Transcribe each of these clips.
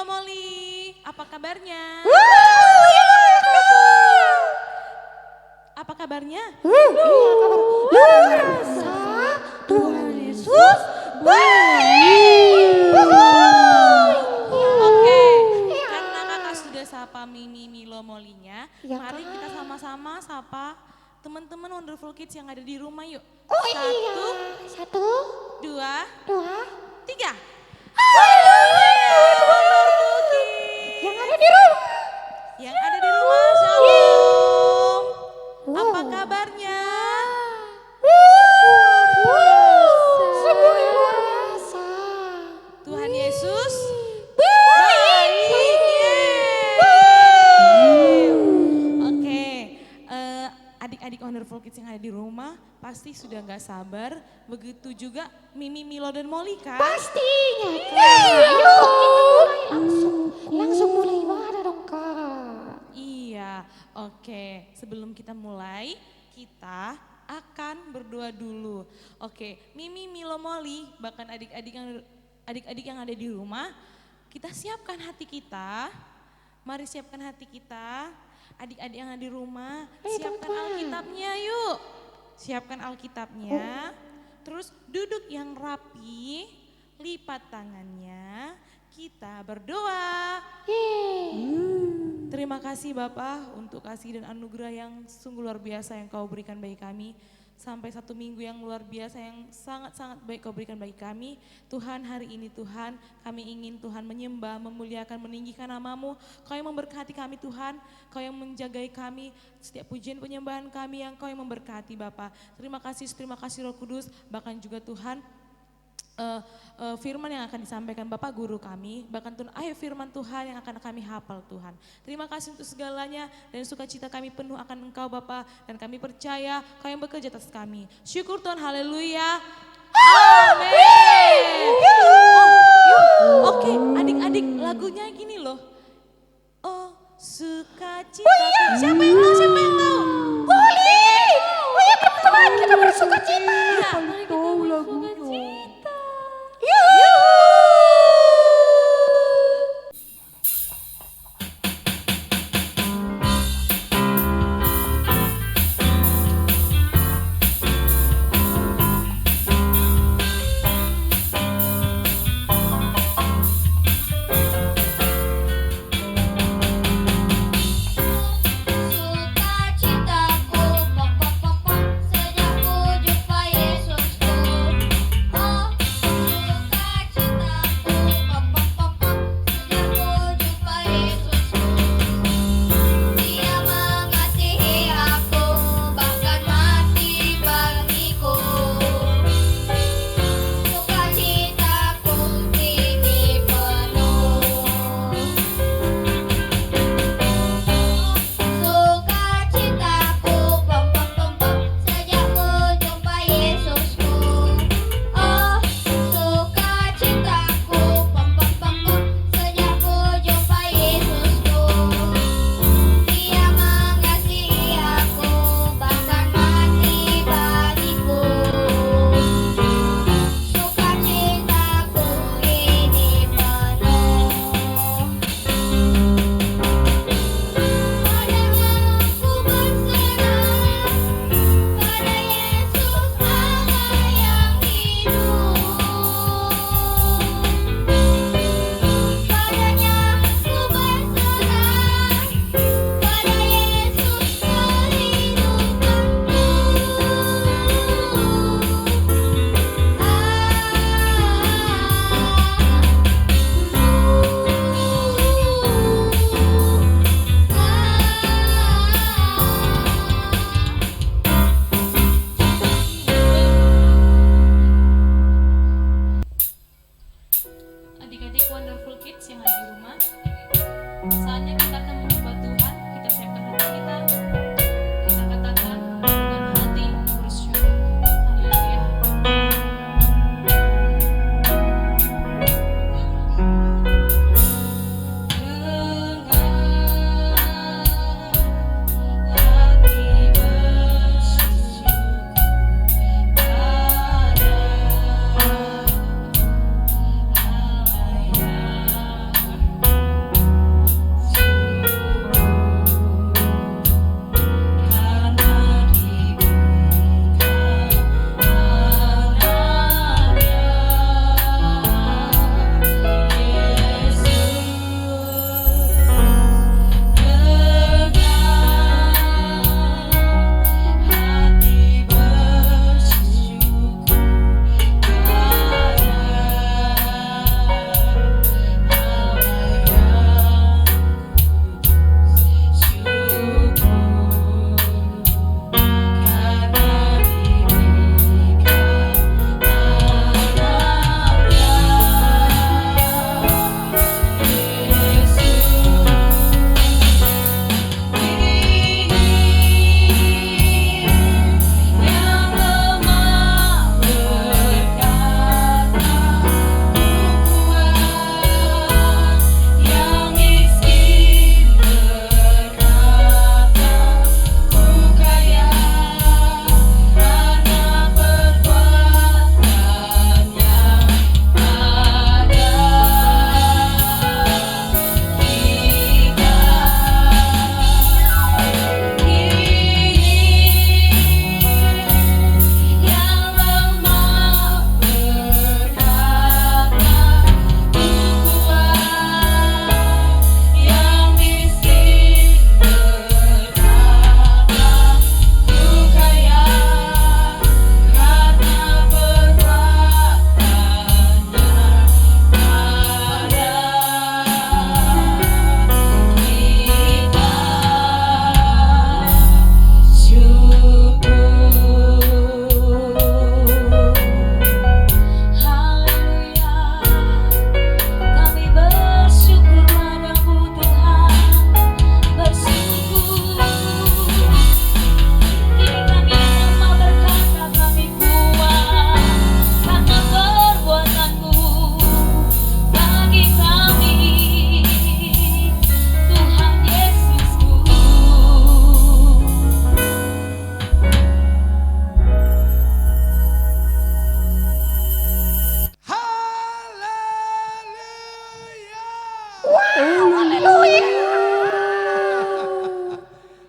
Milo Molly, apa kabarnya? Apa kabarnya? Luar biasa, Tuhan Yesus baik. Oke, karena kakak sudah sapa Mimi Milo Molly-nya, Ya, mari Kak. kita sama-sama sapa teman-teman Wonderful Kids yang ada di rumah yuk. Oh iya, satu, Dua, dua. tiga. Yang ada di rumah. Yang ada di rumah, shalom. Apa Wow. kabarnya? Semuanya luar biasa. Tuhan Yesus Baik. Yeay. Oke, adik-adik Wonderful Kids yang ada di rumah pasti sudah gak sabar. Begitu juga Mimi, Milo, dan Molly kan? Pastinya Kak. Yuk kita mulai langsung mulai ibadah dong Kak. Iya, oke. Sebelum kita mulai, kita akan berdoa dulu. Oke, Mimi, Milo, Molly, bahkan adik-adik yang ada di rumah, kita siapkan hati kita. Mari siapkan hati kita. Adik-adik yang ada di rumah, siapkan teman-teman. Alkitabnya yuk. Siapkan Alkitabnya. Terus duduk yang rapi, lipat tangannya, kita berdoa. Terima kasih Bapak untuk kasih dan anugerah yang sungguh luar biasa yang Kau berikan bagi kami. Sampai 1 minggu yang luar biasa yang sangat-sangat baik Kau berikan bagi kami. Tuhan, hari ini Tuhan, kami ingin Tuhan menyembah, memuliakan, meninggikan nama-Mu. Kau yang memberkati kami Tuhan, Kau yang menjagai kami, setiap pujian penyembahan kami yang Kau yang memberkati Bapak. Terima kasih Roh Kudus, bahkan juga Tuhan, firman yang akan disampaikan Bapak Guru kami, bahkan Tuhan ayo firman Tuhan yang akan kami hafal Tuhan. Terima kasih untuk segalanya dan sukacita kami penuh akan Engkau Bapak, dan kami percaya Kau yang bekerja atas kami. Syukur Tuhan, haleluya. Amin. Oke, adik-adik lagunya gini loh. Oh, sukacita. Siapa yang tahu? Siapa yang tahu? Boleh. Oh ya teman-teman kita bersuka cita. Iya, mari kita bersuka cita. Sukacitaku, pok pok pok pok, sejak ku jumpa Yesusku. Oh,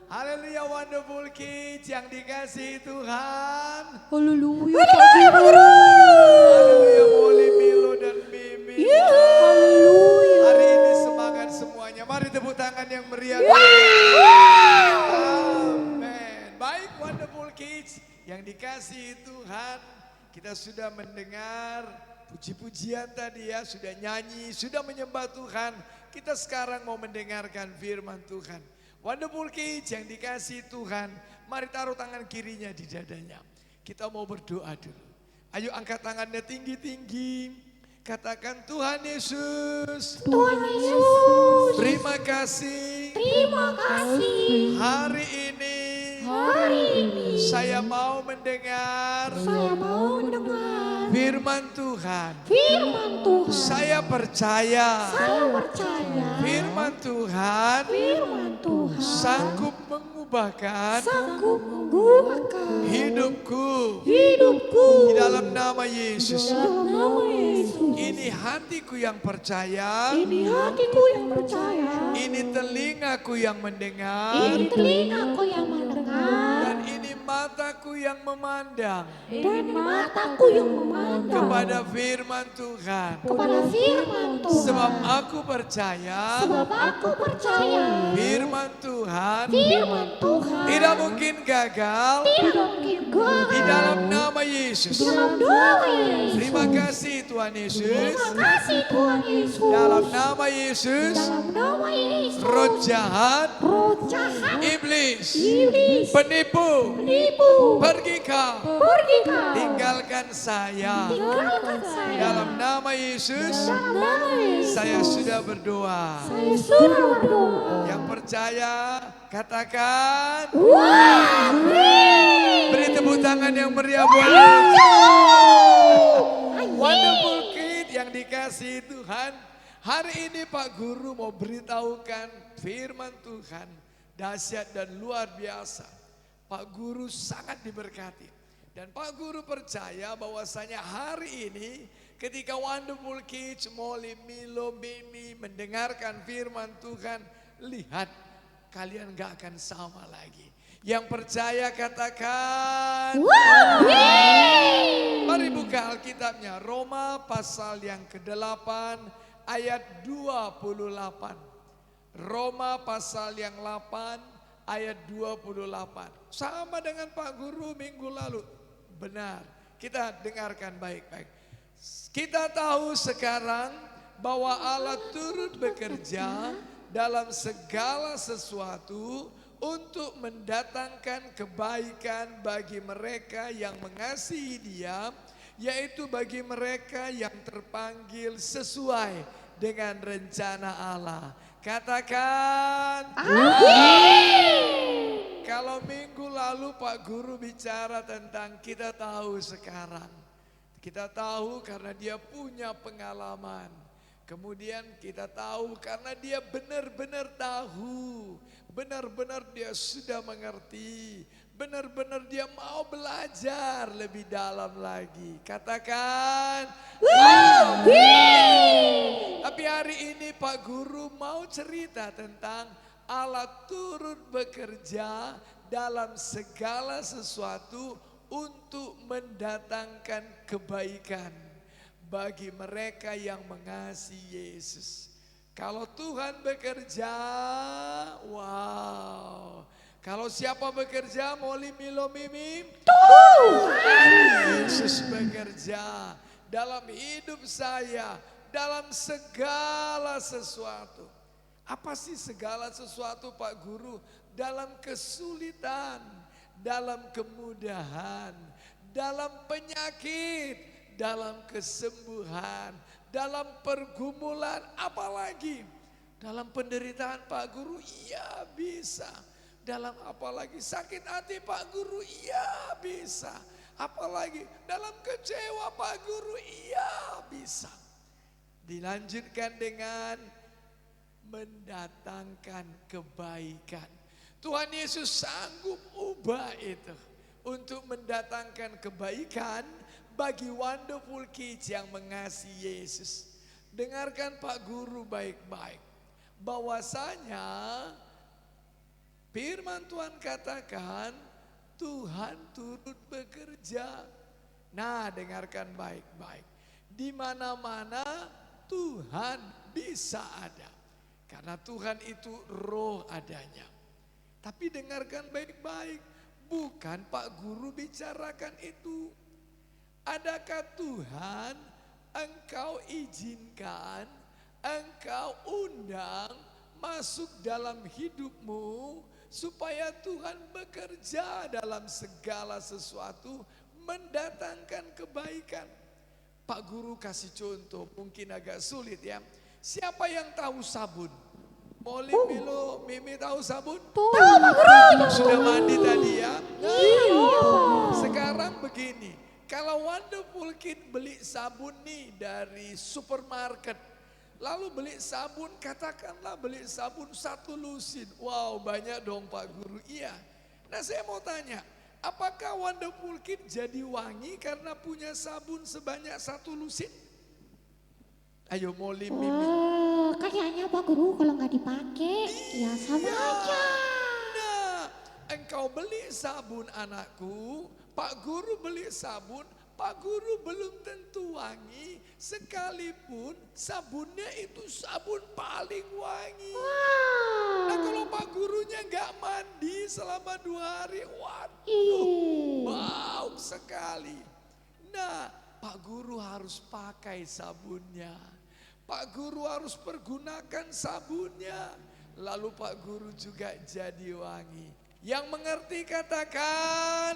Haleluya, Wonderful Kids yang dikasihi Tuhan. Haleluya. Haleluya, Molly, Milo, dan Mimi. Haleluya. Hari ini semangat semuanya. Mari tepuk tangan yang meriah. Amin. Baik, Wonderful Kids yang dikasihi Tuhan. Kita sudah mendengar puji-pujian tadi ya, sudah nyanyi, sudah menyembah Tuhan. Kita sekarang mau mendengarkan firman Tuhan. Wonderful Kids yang dikasihi Tuhan, mari taruh tangan kirinya di dadanya. Kita mau berdoa dulu. Ayo angkat tangannya tinggi-tinggi. Katakan Tuhan Yesus. Tuhan Yesus. Terima kasih. Terima kasih. Hari ini. Hari ini Saya mau mendengar. saya mau mendengar Firman Tuhan. firman Tuhan. Saya percaya. Saya percaya Firman Tuhan. firman Tuhan Sanggup mengubahkan sanggup mengubahkan hidupku. hidupku. Di dalam nama Yesus. Dalam nama Yesus. Ini hatiku yang percaya. Ini hatiku yang percaya. Ini telingaku yang mendengar. Ini telingaku yang mendengar. Dan ini mataku yang memandang. Dan mataku yang memandang Kepada firman Tuhan. kepada firman Tuhan. Sebab aku percaya. Sebab aku percaya Firman Tuhan. firman Tuhan Tidak mungkin gagal. tidak mungkin gagal. Di dalam nama Yesus. Dalam nama Yesus. Terima kasih Tuhan Yesus. Terima kasih Tuhan Yesus. Dalam nama Yesus. Dalam nama Yesus. Roh jahat. Roh jahat. Iblis. Iblis. Penipu. Penipu. Pergi kau. Pergi kau. Tinggalkan saya. Tinggalkan saya. Dalam nama Yesus. Dalam nama Yesus. Saya sudah berdoa. Saya sudah berdoa. Yang percaya katakan. Beri tepuk tangan yang meriah buat Wonderful Kid yang dikasihi Tuhan. Hari ini Pak Guru mau beritahukan firman Tuhan. Dahsyat dan luar biasa. Pak Guru sangat diberkati. Dan Pak Guru percaya bahwasanya hari ini ketika Wonderful Kids, Molly, Milo, Mimi mendengarkan firman Tuhan. Lihat, kalian gak akan sama lagi. Yang percaya katakan. Mari buka Alkitabnya. Roma pasal yang ke-8 ayat 28. Roma pasal yang 8 ayat 28. Sama dengan Pak Guru minggu lalu. Benar. Kita dengarkan baik-baik. Kita tahu sekarang bahwa Allah turut bekerja dalam segala sesuatu untuk mendatangkan kebaikan bagi mereka yang mengasihi Dia, yaitu bagi mereka yang terpanggil sesuai dengan rencana Allah. Katakan amin. Kalau minggu lalu Pak Guru bicara tentang kita tahu sekarang. Kita tahu karena dia punya pengalaman. Kemudian kita tahu karena dia benar-benar tahu. Benar-benar dia sudah mengerti. Benar-benar dia mau belajar lebih dalam lagi. Katakan. Tapi hari ini Pak Guru mau cerita tentang Allah turut bekerja dalam segala sesuatu untuk mendatangkan kebaikan bagi mereka yang mengasihi Yesus. Kalau Tuhan bekerja, wow. Kalau siapa bekerja, Molly, Milo, Mimi? Tuhan Yesus bekerja dalam hidup saya, dalam segala sesuatu. Apa sih segala sesuatu Pak Guru? Dalam kesulitan, dalam kemudahan, dalam penyakit, dalam kesembuhan, dalam pergumulan, apalagi dalam penderitaan Pak Guru, iya bisa. Dalam apalagi sakit hati Pak Guru, iya bisa. Apalagi dalam kecewa Pak Guru, iya bisa. Dilanjutkan dengan mendatangkan kebaikan. Tuhan Yesus sanggup ubah itu untuk mendatangkan kebaikan bagi Wonderful Kids yang mengasihi Yesus. Dengarkan Pak Guru baik-baik. Bahwasanya firman Tuhan katakan Tuhan turut bekerja. Nah, dengarkan baik-baik. Di mana-mana Tuhan bisa ada. Karena Tuhan itu roh adanya. Tapi dengarkan baik-baik. Bukan Pak Guru bicarakan itu. Adakah Tuhan engkau izinkan, engkau undang masuk dalam hidupmu supaya Tuhan bekerja dalam segala sesuatu mendatangkan kebaikan. Pak Guru kasih contoh, mungkin agak sulit ya. Siapa yang tahu sabun? Molly, Milo, Mimi tahu sabun? Tahu Pak Guru. Sudah mandi tadi ya? Iya. Sekarang begini, kalau Wonderful Kid beli sabun nih dari supermarket, lalu beli sabun, katakanlah beli sabun 1 lusin. Wow, banyak dong Pak Guru. Iya. Nah, saya mau tanya, apakah Wonderful Kid jadi wangi karena punya sabun sebanyak 1 lusin? Ayo Molly, Mimi. Kayaknya Pak Guru kalau nggak dipakai ya sama aja. Nah, engkau beli sabun anakku, Pak Guru beli sabun, Pak Guru belum tentu wangi, sekalipun sabunnya itu sabun paling wangi. Nah, kalau Pak Gurunya nggak mandi selama 2 hari, waduh, bau sekali. Nah, Pak Guru harus pakai sabunnya. Pak Guru harus pergunakan sabunnya. Lalu Pak Guru juga jadi wangi. Yang mengerti katakan,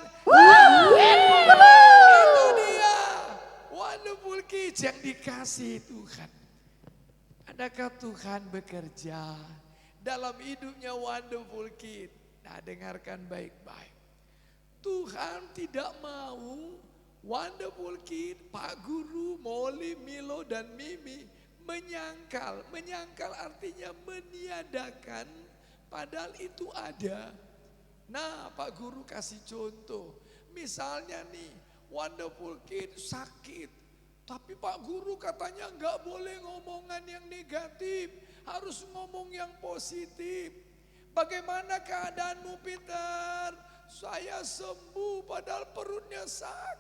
itu dia Wonderful Kids yang dikasih Tuhan. Adakah Tuhan bekerja dalam hidupnya Wonderful Kid? Nah, dengarkan baik-baik. Tuhan tidak mau Wonderful Kid, Pak Guru, Molly, Milo, dan Mimi menyangkal. Menyangkal artinya meniadakan, padahal itu ada. Nah, Pak Guru kasih contoh. Misalnya nih, Wonderful Kid sakit. Tapi Pak Guru katanya nggak boleh ngomongan yang negatif. Harus ngomong yang positif. Bagaimana keadaanmu Peter? Saya sembuh padahal perutnya sakit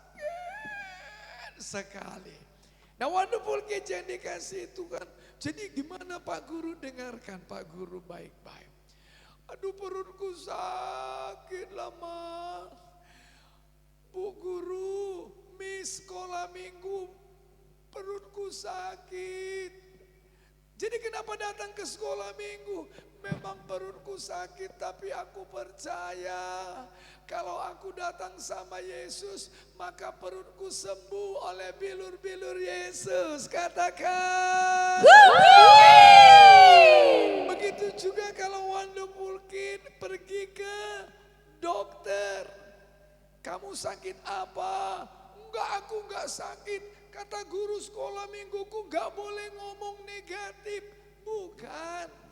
sekali. Nah, Wonderful Kid yang dikasih Tuhan. Jadi gimana Pak Guru? Dengarkan Pak Guru baik-baik. Aduh, perutku sakit lama. Bu Guru, Miss sekolah minggu, perutku sakit. Jadi kenapa datang ke sekolah minggu? Memang perutku sakit, tapi aku percaya kalau aku datang sama Yesus, maka perutku sembuh oleh bilur-bilur Yesus. Katakan. Begitu juga kalau Wonderful Kid pergi ke dokter. Kamu sakit apa? Enggak, aku enggak sakit. Kata guru sekolah mingguku enggak boleh ngomong negatif. Bukan.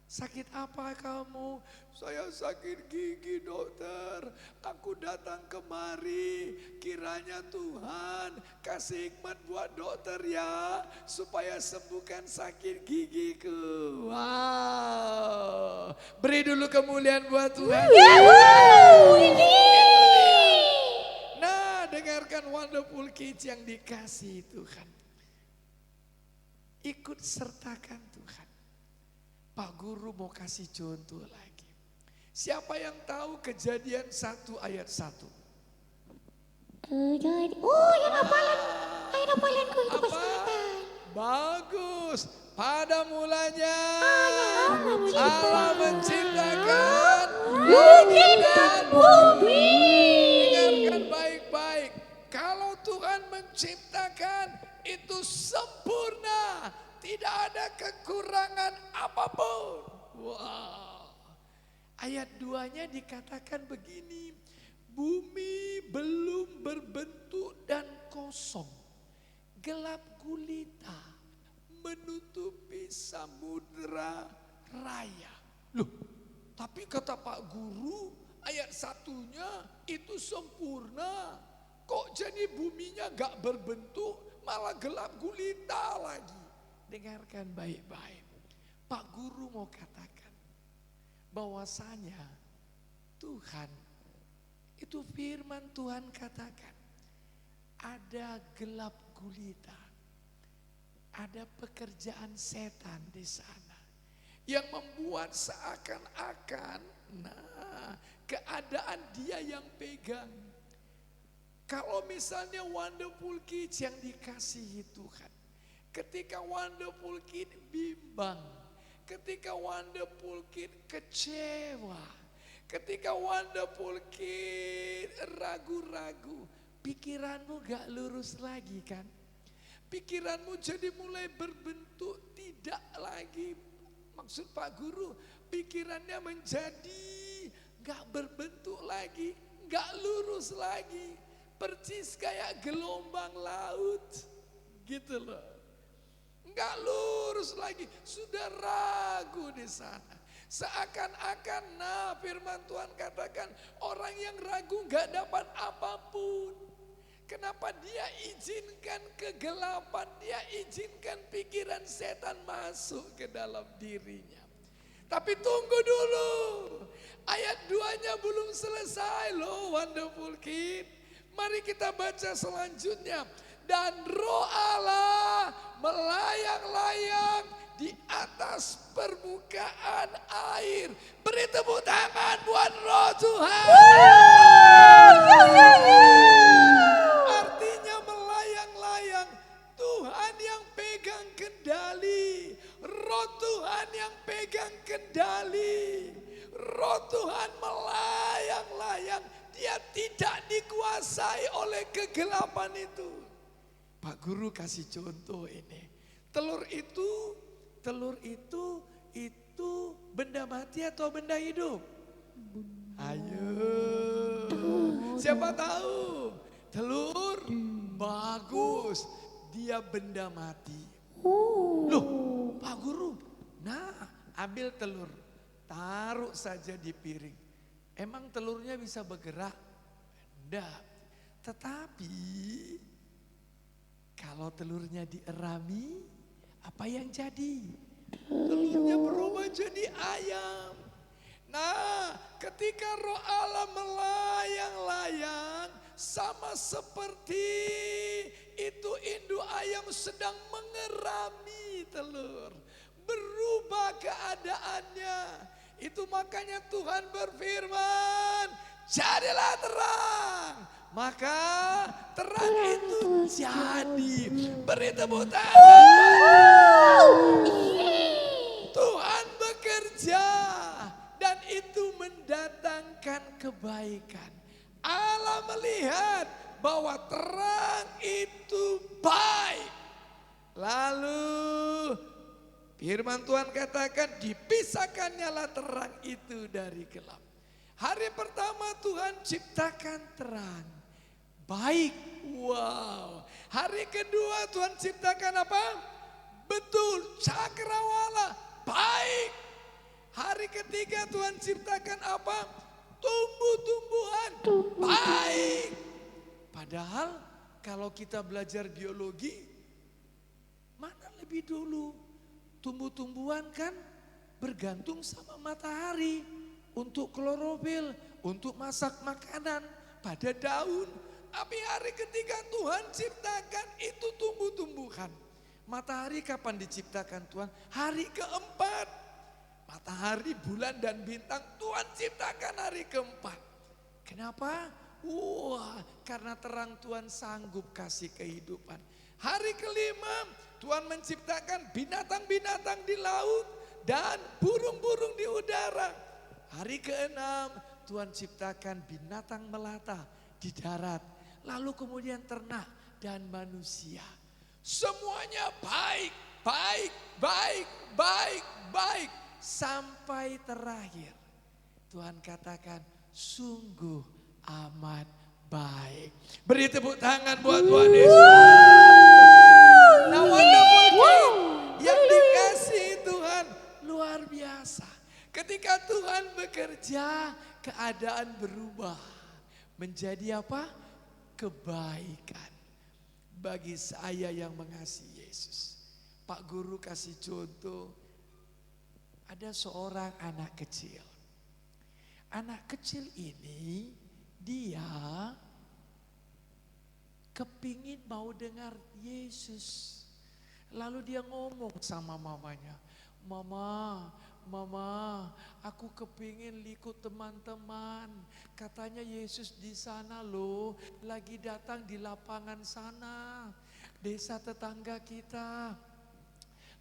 Sakit apa kamu? Saya sakit gigi dokter. Aku datang kemari. Kiranya Tuhan kasih hikmat buat dokter ya. Supaya sembuhkan sakit gigiku. Wow. Beri dulu kemuliaan buat Tuhan. Nah, dengarkan Wonderful Kids yang dikasih Tuhan. Ikut sertakan Tuhan. Pak Guru mau kasih contoh lagi. Siapa yang tahu Kejadian 1 ayat 1? Yang hafalan. Ayat hafalanku itu Apa? kesempatan. Bagus. Pada mulanya Allah Allah menciptakan langit dan bumi. Dengarkan baik-baik. Kalau Tuhan menciptakan itu sempurna. Tidak ada kekurangan apapun. Wow. Ayat 2-nya dikatakan begini. Bumi belum berbentuk dan kosong. Gelap gulita menutupi samudera raya. Loh, tapi kata Pak Guru ayat 1-nya itu sempurna. Kok jadi buminya gak berbentuk malah gelap gulita lagi? dengarkan baik-baik. Pak Guru mau katakan bahwasanya Tuhan, itu firman Tuhan katakan, ada gelap gulita, ada pekerjaan setan di sana yang membuat seakan-akan keadaan dia yang pegang. Kalau misalnya Wonderful Kids yang dikasihi Tuhan, ketika Wonderful Kid bimbang, ketika Wonderful Kid kecewa, ketika Wonderful Kid ragu-ragu, pikiranmu gak lurus lagi kan? Pikiranmu jadi mulai berbentuk tidak lagi, maksud Pak Guru, pikirannya menjadi gak berbentuk lagi, gak lurus lagi. Percis kayak gelombang laut gitu loh. Enggak lurus lagi, sudah ragu di sana. Seakan-akan firman Tuhan katakan orang yang ragu enggak dapat apapun. Kenapa dia izinkan kegelapan, dia izinkan pikiran setan masuk ke dalam dirinya. Tapi tunggu dulu, ayat 2-nya belum selesai loh Wonderful Kid. Mari kita baca selanjutnya. Dan Roh Allah melayang-layang di atas permukaan air. Beri tepuk tangan buat Roh Tuhan. Artinya melayang-layang. Tuhan yang pegang kendali. Roh Tuhan yang pegang kendali. Roh Tuhan melayang-layang. Dia tidak dikuasai oleh kegelapan itu. Pak Guru kasih contoh ini. Telur itu benda mati atau benda hidup? Ayo. Siapa tahu? Telur bagus. Dia benda mati. Loh, Pak Guru. Nah, ambil telur. Taruh saja di piring. Emang telurnya bisa bergerak? Enggak. Tetapi kalau telurnya dierami, apa yang jadi? Telurnya berubah jadi ayam. Nah, ketika Roh Allah melayang-layang, sama seperti itu induk ayam sedang mengerami telur. Berubah keadaannya. Itu makanya Tuhan berfirman, jadilah terang. Maka terang itu jadi. Beri tepuk tangan. Tuhan bekerja dan itu mendatangkan kebaikan. Allah melihat bahwa terang itu baik. Lalu firman Tuhan katakan dipisahkannyalah terang itu dari gelap. Hari pertama Tuhan ciptakan terang. Baik, wow. Hari kedua Tuhan ciptakan apa? Betul, cakrawala, baik. Hari ketiga Tuhan ciptakan apa? Tumbuh-tumbuhan, baik. Padahal kalau kita belajar biologi, mana lebih dulu? Tumbuh-tumbuhan kan bergantung sama matahari untuk klorofil, untuk masak makanan pada daun. Tapi hari ketiga Tuhan ciptakan itu tumbuh-tumbuhan. Matahari kapan diciptakan Tuhan? Hari keempat. Matahari, bulan dan bintang Tuhan ciptakan hari keempat. Kenapa? Wah, karena terang Tuhan sanggup kasih kehidupan. Hari kelima Tuhan menciptakan binatang-binatang di laut dan burung-burung di udara. Hari keenam Tuhan ciptakan binatang melata di darat. Lalu kemudian ternak dan manusia. Semuanya baik, baik, baik, baik, baik. Sampai terakhir Tuhan katakan sungguh amat baik. Beri tepuk tangan buat Tuhan Yesus. Nah, wonderful King yang dikasihi Tuhan luar biasa. Ketika Tuhan bekerja, keadaan berubah menjadi apa? Kebaikan bagi saya yang mengasihi Yesus. Pak Guru kasih contoh, ada seorang anak kecil. Anak kecil ini dia kepingin mau dengar Yesus. Lalu dia ngomong sama mamanya, Mama, aku kepingin ikut teman-teman. Katanya Yesus di sana loh, lagi datang di lapangan sana, desa tetangga kita.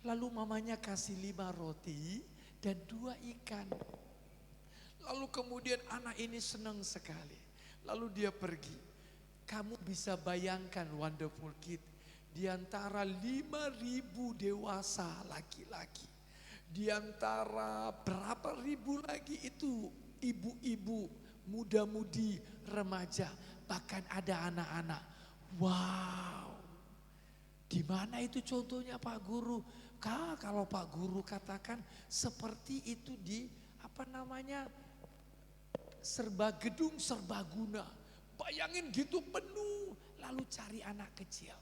Lalu mamanya kasih 5 roti dan 2 ikan. Lalu kemudian anak ini senang sekali. Lalu dia pergi. Kamu bisa bayangkan Wonderful Kid, di antara 5.000 dewasa laki-laki, di antara berapa ribu lagi itu ibu-ibu, muda-mudi, remaja, bahkan ada anak-anak. Wow, di mana itu contohnya Pak Guru? Kalau Pak Guru katakan seperti itu di gedung serbaguna. Bayangin gitu penuh, lalu cari anak kecil.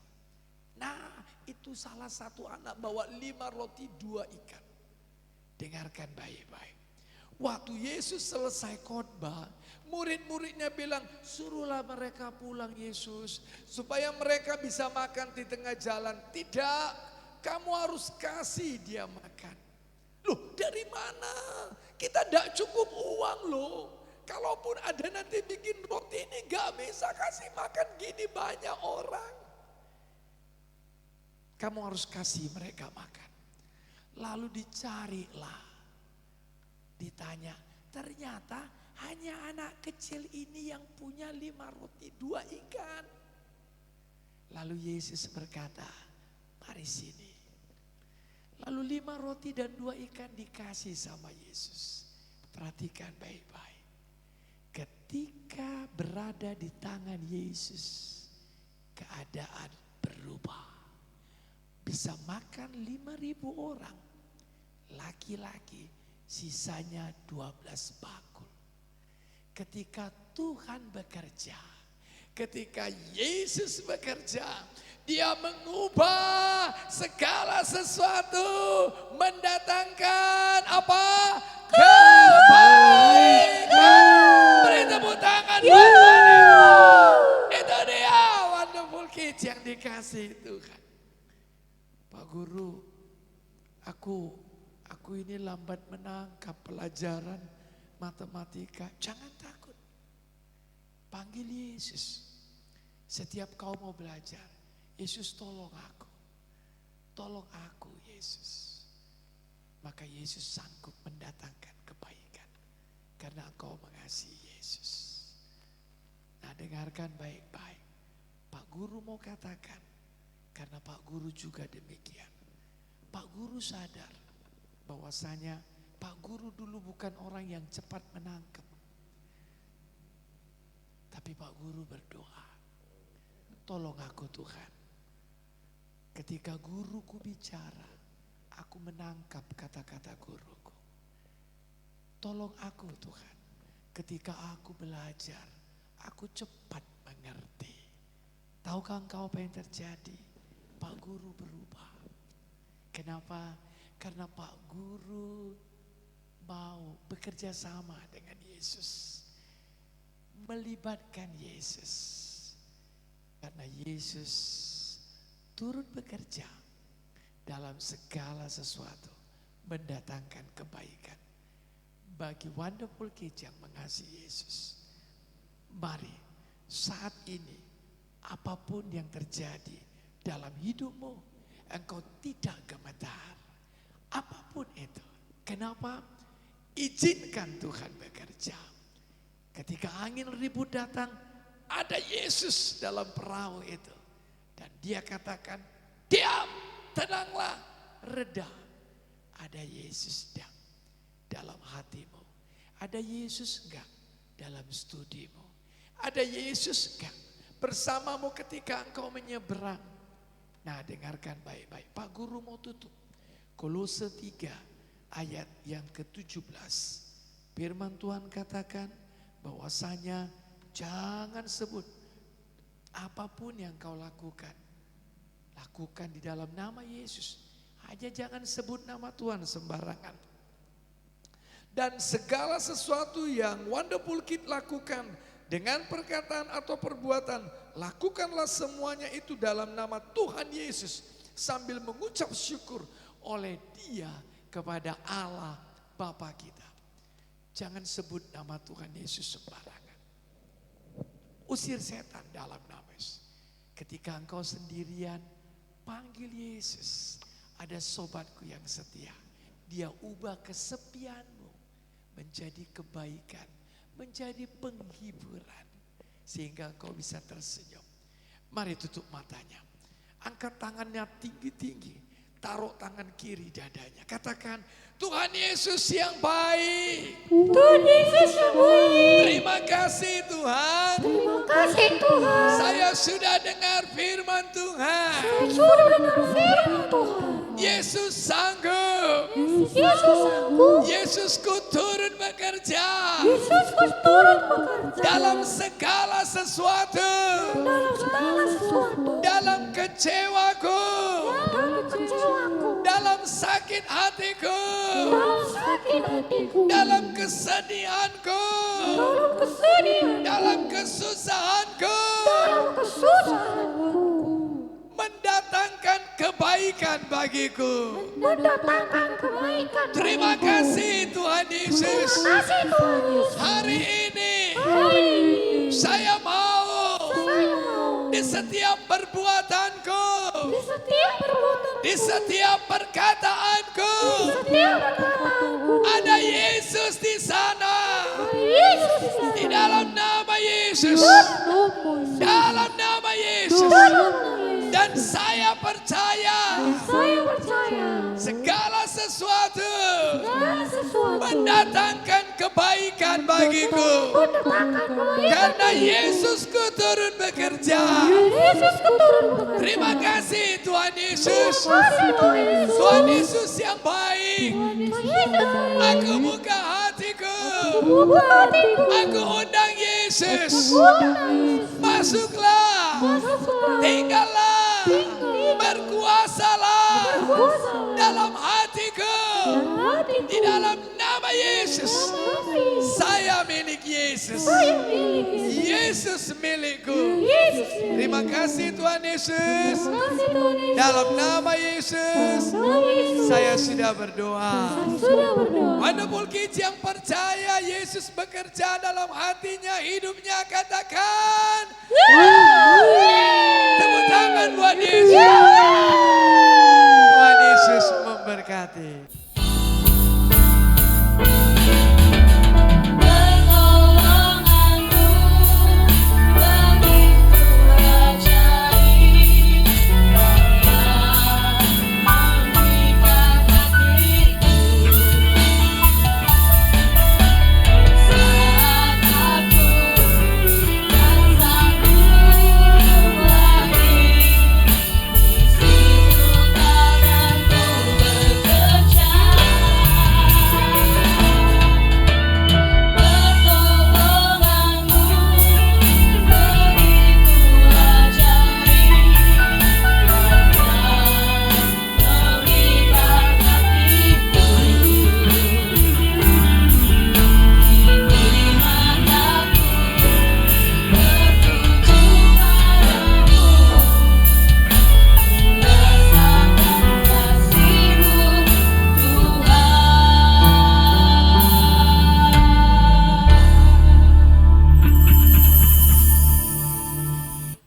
Nah, itu salah satu anak bawa 5 roti 2 ikan. Dengarkan baik-baik. Waktu Yesus selesai khotbah, murid-muridnya bilang, suruhlah mereka pulang Yesus, supaya mereka bisa makan di tengah jalan. Tidak, kamu harus kasih dia makan. Loh, dari mana? Kita tidak cukup uang loh. Kalaupun ada nanti bikin roti ini gak bisa kasih makan gini banyak orang. Kamu harus kasih mereka makan. Lalu dicarilah, ditanya, ternyata hanya anak kecil ini yang punya 5 roti 2 ikan. Lalu Yesus berkata, mari sini. Lalu 5 roti dan 2 ikan dikasih sama Yesus. Perhatikan baik-baik. Ketika berada di tangan Yesus, keadaan berubah. Bisa makan 5.000 orang, laki-laki, sisanya 12 bakul. Ketika Tuhan bekerja, ketika Yesus bekerja, dia mengubah segala sesuatu, mendatangkan apa? Kebaikan. Beri tepuk tangan buat Tuhan. Itu dia Wonderful Kids yang dikasih Tuhan. Pak Guru, aku ini lambat menangkap pelajaran matematika. Jangan takut. Panggil Yesus. Setiap kau mau belajar, Yesus tolong aku. Tolong aku Yesus. Maka Yesus sanggup mendatangkan kebaikan. Karena engkau mengasihi Yesus. Nah, dengarkan baik-baik. Pak Guru mau katakan, karena Pak Guru juga demikian. Pak Guru sadar bahwasanya Pak Guru dulu bukan orang yang cepat menangkap. Tapi Pak Guru berdoa, tolong aku Tuhan. Ketika guruku bicara, aku menangkap kata-kata guruku. Tolong aku Tuhan, ketika aku belajar, aku cepat mengerti. Tahukah engkau apa yang terjadi? Pak Guru berubah. Kenapa? Karena Pak Guru mau bekerja sama dengan Yesus. Melibatkan Yesus. Karena Yesus turut bekerja dalam segala sesuatu. Mendatangkan kebaikan. Bagi Wonderful Kids yang mengasihi Yesus. Mari saat ini apapun yang terjadi dalam hidupmu, engkau tidak gemetar. Apapun itu. Kenapa? Izinkan Tuhan bekerja. Ketika angin ribut datang, ada Yesus dalam perahu itu. Dan dia katakan, diam, tenanglah, reda. Ada Yesus enggak dalam hatimu? Ada Yesus enggak dalam studimu? Ada Yesus enggak bersamamu ketika engkau menyeberang? Nah, dengarkan baik-baik. Pak Guru mau tutup. Kolose 3 ayat yang ke-17. Firman Tuhan katakan bahwasanya jangan sebut apapun yang kau lakukan. Lakukan di dalam nama Yesus. Aja jangan sebut nama Tuhan sembarangan. Dan segala sesuatu yang Wonderful Kid lakukan dengan perkataan atau perbuatan, lakukanlah semuanya itu dalam nama Tuhan Yesus sambil mengucap syukur oleh Dia kepada Allah Bapa kita. Jangan sebut nama Tuhan Yesus sembarangan. Usir setan dalam nama Yesus. Ketika engkau sendirian, panggil Yesus. Ada sobatku yang setia. Dia ubah kesepianmu menjadi kebaikan, menjadi penghiburan. Sehingga engkau bisa tersenyum. Mari tutup matanya. Angkat tangannya tinggi-tinggi. Taruh tangan kiri dadanya. Katakan, Tuhan Yesus yang baik. Tuhan Yesus yang baik. Terima kasih Tuhan. Terima kasih Tuhan. Saya sudah dengar firman Tuhan. Saya sudah dengar firman Tuhan. Yesus sanggup. Yesus sanggup. Yesusku turun bekerja. Yesusku turun bekerja. Dalam segala sesuatu. Dalam segala sesuatu. Dalam kecewaku. Dalam kecewaku. Dalam sakit hatiku. Dalam sakit hatiku. Dalam kesedihanku. Dalam kesedihan. Dalam kesusahanku. Dalam kesusahanku. Mendatangkan kebaikan bagiku. Mendatangkan kebaikan. Terima kasih Tuhan Yesus. Terima kasih Tuhan Yesus. Hari ini Hari ini saya mau saya mau di setiap perbuatanku, di setiap perbuatan, di setiap perkataanku, setiap perkataanku ada Yesus di sana. Yesus Di dalam nama Yesus. Dalam nama Yesus. Dan saya percaya saya percaya segala sesuatu segala sesuatu mendatangkan kebaikan bagiku. mendatangkan kebaikan. Karena Yesusku turun bekerja. Yesus turun bekerja. Terima kasih Tuhan Yesus. Kasih Tuhan Yesus. Tuhan Yesus yang baik. Yesus. Aku buka hatiku. Buka hatiku. Aku undang Yesus. Yesus. Masuklah. Masuklah. Tinggallah. Berkuasalah. Kuasa. Dalam hatiku. Hatiku. Di dalam nama Yesus. Yesus. Saya milik Yesus. Saya milik Yesus. Yesus milikku. Yesus. Terima kasih Tuhan Yesus. Kasih Tuhan Yesus. Dalam nama Yesus. Nama Yesus. Saya sudah berdoa. Sudah berdoa. Wonderful Kids yang percaya Yesus bekerja dalam hatinya, hidupnya, katakan tepuk tangan buat Yesus. Tuhan Yesus memberkati. Pertolonganmu begitu ajaib, memikat hatiku. Saat aku tak sanggup lagi, di situ tanganmu bekerja. Pertolonganmu begitu ajaib, memikat hatiku. Di mataku tertuju padamu, merasakan kasih-Mu Tuhan.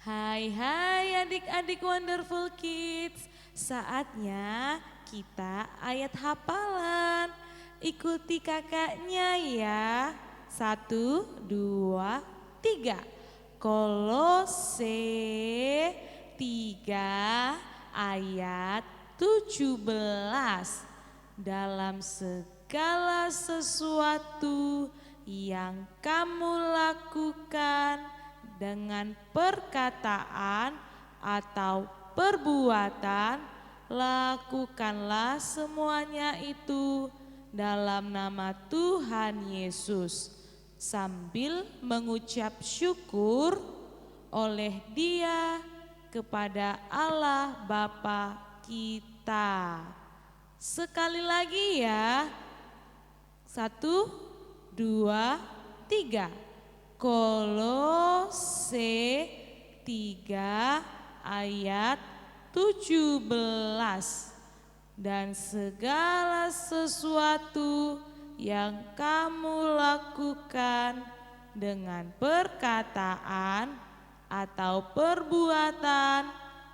Hai hai adik-adik Wonderful Kids. Saatnya kita ayat hafalan. Ikuti kakaknya ya. 1, 2, 3. Kolose 3 ayat 17. Dalam segala sesuatu yang kamu lakukan dengan perkataan atau perbuatan, lakukanlah semuanya itu dalam nama Tuhan Yesus sambil mengucap syukur oleh Dia kepada Allah Bapa kita. Sekali lagi ya. 1, 2, 3. Kolose 3 ayat 17. Dan segala sesuatu yang kamu lakukan dengan perkataan atau perbuatan,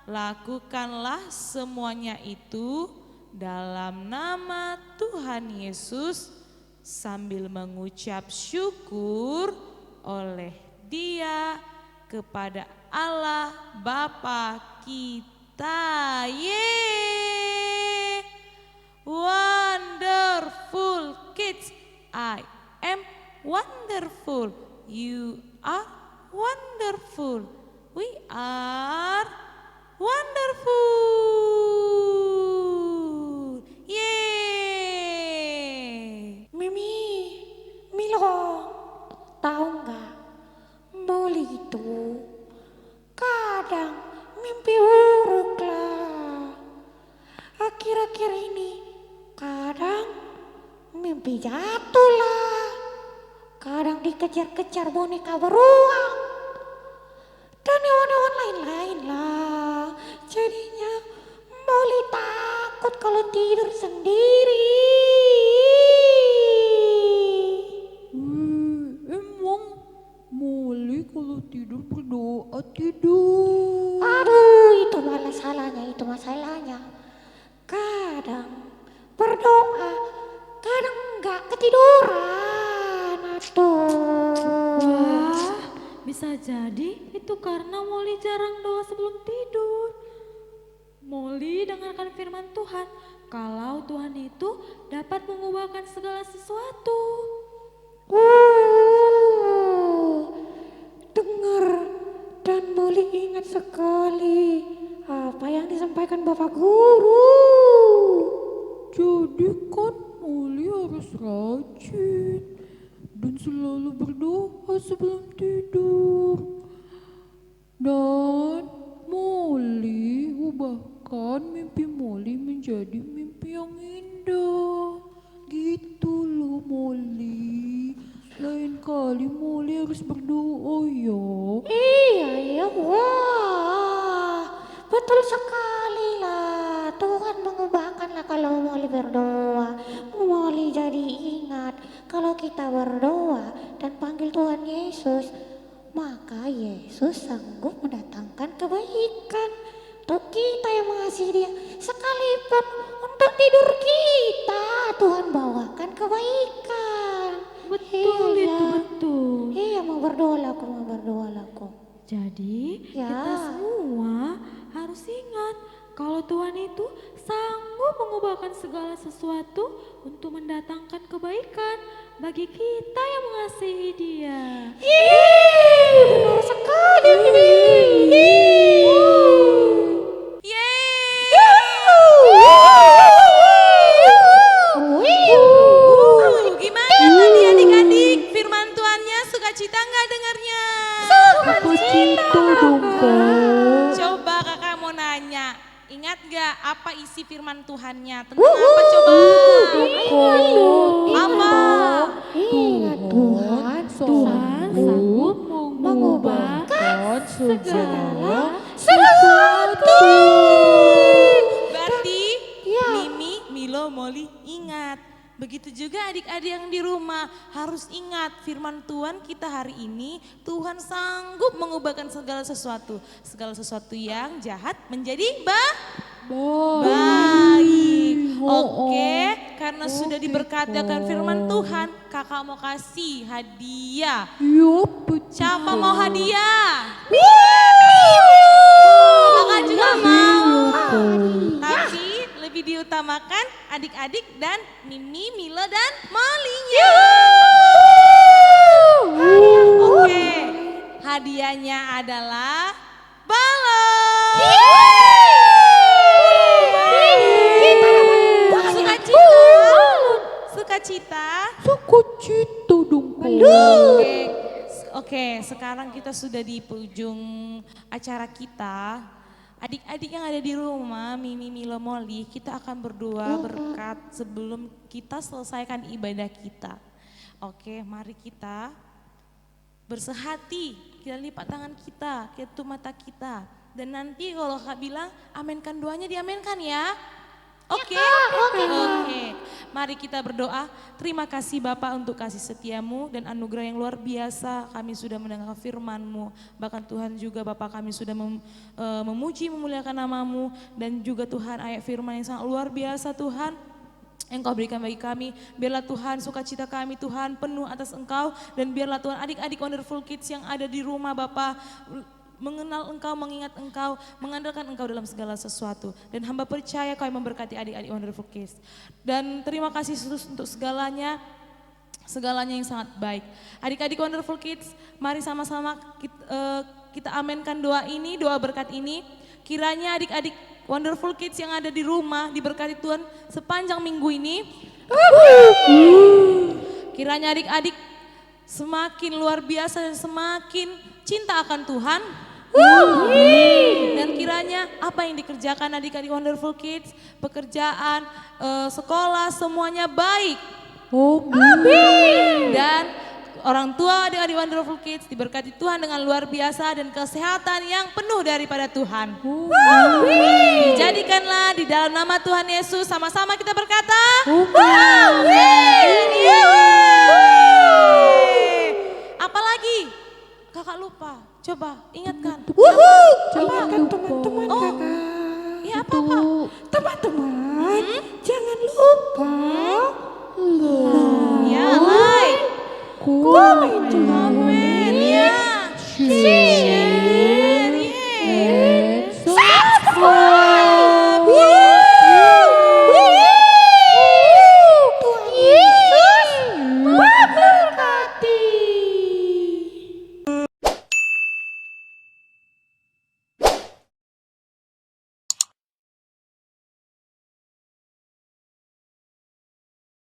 lakukanlah semuanya itu dalam nama Tuhan Yesus sambil mengucap syukur oleh Dia kepada Allah Bapa kita. Yeay! Wonderful kids, I am wonderful. You are wonderful. We are wonderful. Yeay! Mimi, Milo, tahu nggak? Molly itu kadang mimpi buruk lah. Akhir-akhir ini kadang mimpi jatuh lah. Kadang dikejar-kejar boneka beruang dan hewan-hewan lain-lain lah. Jadinya Molly takut kalau tidur sendiri. Emang Molly kalau tidur berdoa tidur? Aduh, itu malah salahnya, itu masalahnya. Kadang berdoa, kadang enggak ketiduran. Aduh. Wah, bisa jadi itu karena Molly jarang doa sebelum tidur. Molly dengarkan firman Tuhan, kalau Tuhan itu dapat mengubahkan segala sesuatu. Dengar dan Molly ingat sekali apa yang disampaikan Bapak Guru. Jadi kan Molly harus rajin dan selalu berdoa sebelum tidur. Dan Molly ubahkan mimpi Molly menjadi mimpi yang indah. Gitu loh Molly. Lain kali Molly harus berdoa ya. Iya, wah, betul sekali lah. Tuhan mengubahkanlah kalau Molly berdoa. Molly jadi ingat kalau kita berdoa dan panggil Tuhan Yesus, maka Yesus sanggup mendatangkan kebaikan untuk kita yang mengasihi Dia. Sekalipun untuk tidur kita, Tuhan bawakan kebaikan. Betul Iya, itu betul. Iya, mau berdoa laku. Jadi Ya. kita semua harus ingat kalau Tuhan itu sanggup mengubahkan segala sesuatu untuk mendatangkan kebaikan bagi kita yang mengasihi Dia. Benar sekali. Gimana tadi adik-adik? Firman Tuhannya sukacita nggak dengarnya? Sukacita dong Kak. Coba kakak mau nanya, ingat gak apa isi firman Tuhannya? Tentang apa coba? Apa? Ingat Tuhan Sanggup mengubahkan segala sesuatu. Berarti Ya. Mimi, Milo, Molly ingat. Begitu juga adik-adik yang di rumah harus ingat firman Tuhan kita hari ini, Tuhan sanggup mengubahkan segala sesuatu. Segala sesuatu yang jahat menjadi baik. Oke, karena sudah diberkati akan firman Tuhan, kakak mau kasih hadiah. Yup, Siapa mau hadiah? Kakak juga mau. Tapi lebih diutamakan adik-adik dan Mimi, Milo, dan Molly-nya. Oke, hadiahnya adalah balon. Sukacita dong Kak. Oke, sekarang kita sudah di ujung acara kita. Adik-adik yang ada di rumah, Mimi, Milo, Molly, kita akan berdoa berkat sebelum kita selesaikan ibadah kita. Oke, mari kita bersehati, kita lipat tangan kita, kita tutup mata kita. Dan nanti kalau Kak bilang, amenkan doanya, diamenkan ya. Oke, oke. Mari kita berdoa. Terima kasih Bapak untuk kasih setiamu dan anugerah yang luar biasa. Kami sudah mendengar firman-Mu. Bahkan Tuhan juga Bapak kami sudah memuji, memuliakan nama-Mu. Dan juga Tuhan ayat firman yang sangat luar biasa Tuhan. Yang Kau berikan bagi kami, biarlah Tuhan sukacita kami Tuhan penuh atas Engkau. Dan biarlah Tuhan adik-adik Wonderful Kids yang ada di rumah Bapak, mengenal Engkau, mengingat Engkau, mengandalkan Engkau dalam segala sesuatu. Dan hamba percaya Kau yang memberkati adik-adik Wonderful Kids. Dan terima kasih untuk segalanya yang sangat baik. Adik-adik Wonderful Kids, mari sama-sama kita amenkan doa ini, doa berkat ini. Kiranya adik-adik Wonderful Kids yang ada di rumah diberkati Tuhan sepanjang minggu ini. Kiranya adik-adik semakin luar biasa dan semakin cinta akan Tuhan. Dan kiranya apa yang dikerjakan adik-adik Wonderful Kids, pekerjaan, sekolah, semuanya baik. Dan orang tua adik-adik Wonderful Kids diberkati Tuhan dengan luar biasa dan kesehatan yang penuh daripada Tuhan. Dijadikanlah di dalam nama Tuhan Yesus, sama-sama kita berkata,